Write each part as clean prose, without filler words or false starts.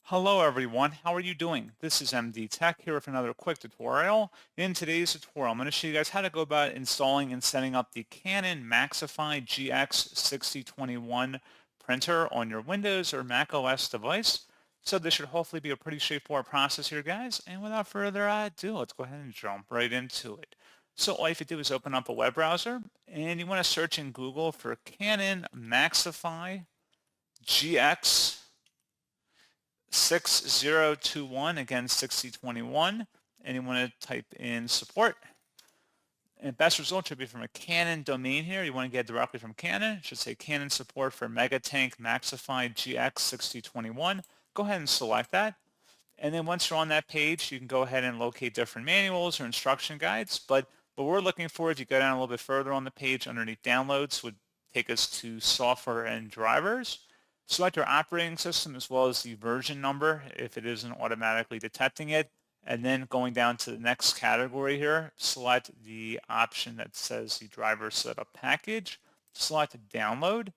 Hello everyone, how are you doing? This is MD Tech here with another quick tutorial. In today's tutorial, I'm going to show you guys how to go about installing and setting up the Canon MAXIFY GX6021 printer on your Windows or Mac OS device. So this should hopefully be a pretty straightforward process here, guys. And without further ado, let's go ahead and jump right into it. So all you have to do is open up a web browser and you want to search in Google for Canon MAXIFY GX 6021, again 6021, and you want to type in support. And best result should be from a Canon domain here. You want to get directly from Canon. It should say Canon support for MegaTank MAXIFY GX6021. Go ahead and select that. And then once you're on that page, you can go ahead and locate different manuals or instruction guides. But what we're looking for, if you go down a little bit further on the page underneath downloads, would take us to software and drivers. Select your operating system as well as the version number if it isn't automatically detecting it. And then going down to the next category here, select the option that says the driver setup package. Select download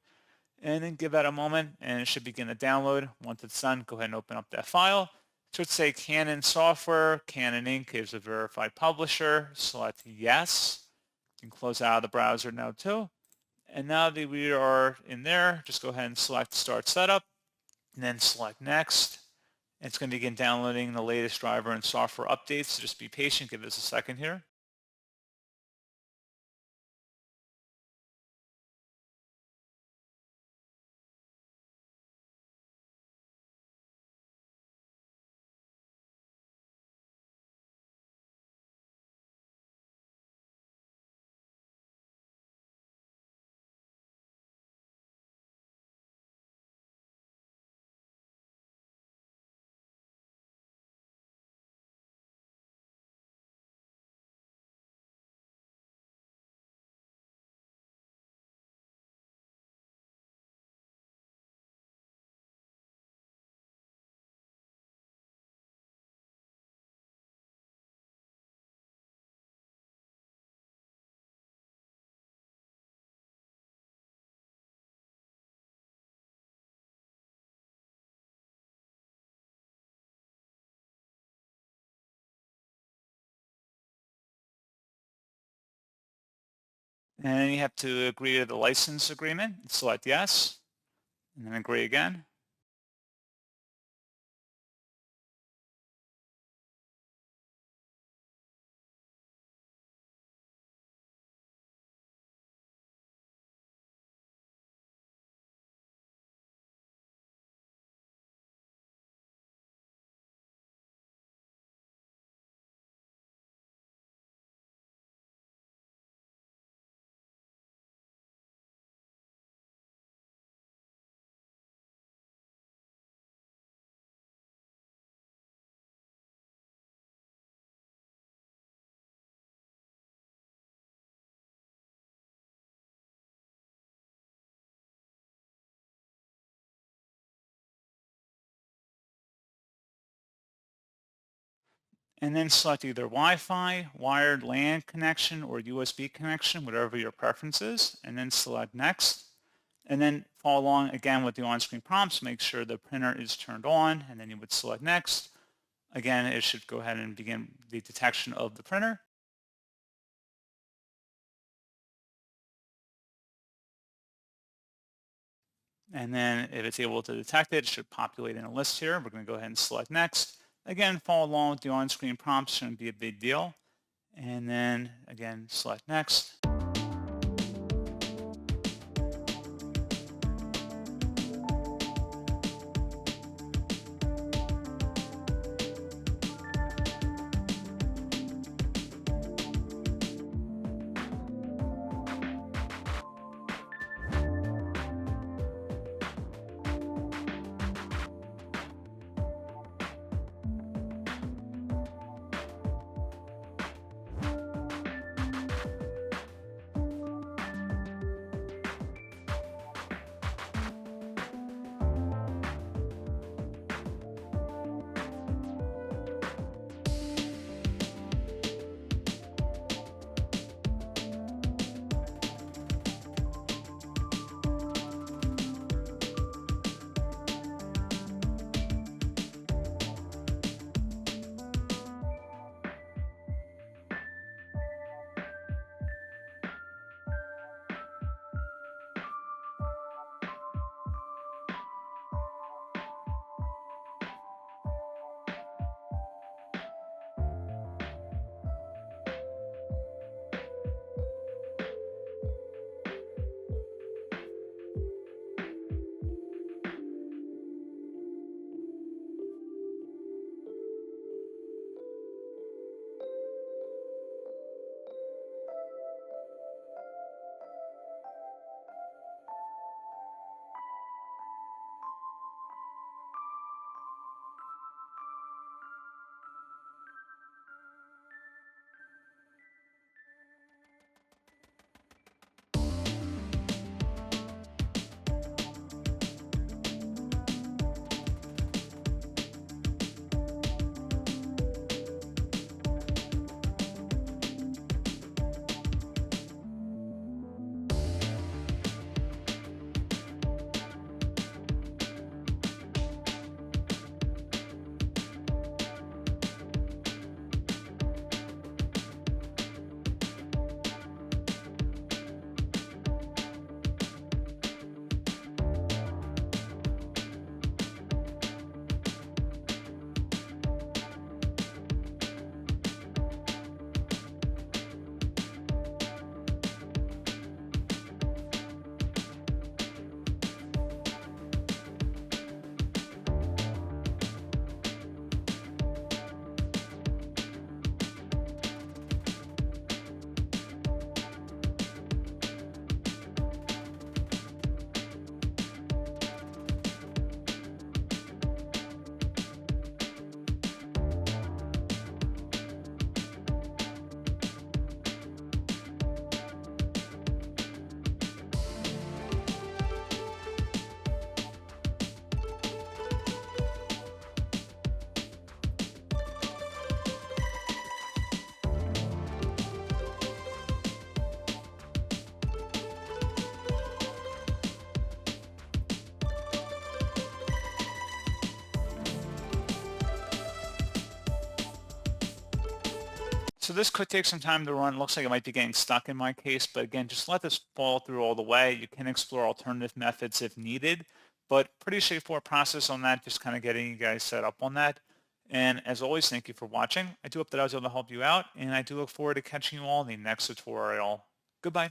and then give that a moment and it should begin to download. Once it's done, go ahead and open up that file. It should say Canon software, Canon Inc. is a verified publisher. Select yes. You can close out of the browser now too. And now that we are in there, just go ahead and select Start Setup, and then select Next. It's going to begin downloading the latest driver and software updates, so just be patient, give this a second here. And then you have to agree to the license agreement. Select Yes, and then agree again. And then select either Wi-Fi, wired LAN connection, or USB connection, whatever your preference is, and then select Next. And then follow along again with the on-screen prompts. Make sure the printer is turned on, and then you would select Next. Again, it should go ahead and begin the detection of the printer. And then if it's able to detect it, it should populate in a list here. We're going to go ahead and select Next. Again, follow along with the on-screen prompts. Shouldn't be a big deal. And then again, select Next. So this could take some time to run. Looks like it might be getting stuck in my case, but again, just let this follow through all the way. You can explore alternative methods if needed, but pretty straightforward process on that, just kind of getting you guys set up on that. And as always, thank you for watching. I do hope that I was able to help you out, and I do look forward to catching you all in the next tutorial. Goodbye.